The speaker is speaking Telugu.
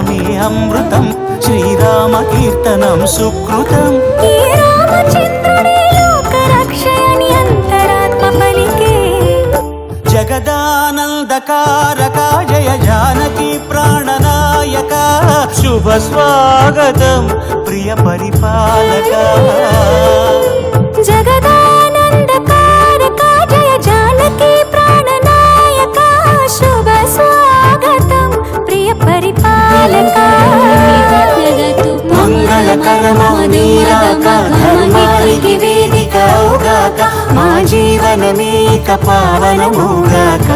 నామమే అమృతం శ్రీరామ కీర్తనం సుకృతం ఈ రామచంద్రుడే లోక రక్షయని అంతరాత్మ పలికే జగదానందకారక జయ జానకి ప్రాణనాయక శుభ స్వాగతం ప్రియ పరిపాలక జగదానందకారక జయ జానకి ప్రాణనాయక శుభ స్వాగతం ప్రియ పరిపాలక మంగళకరమౌ నీరాక ధర్మానికి వేదిక అవుగాక మా జీవనమేక పావనమౌగాక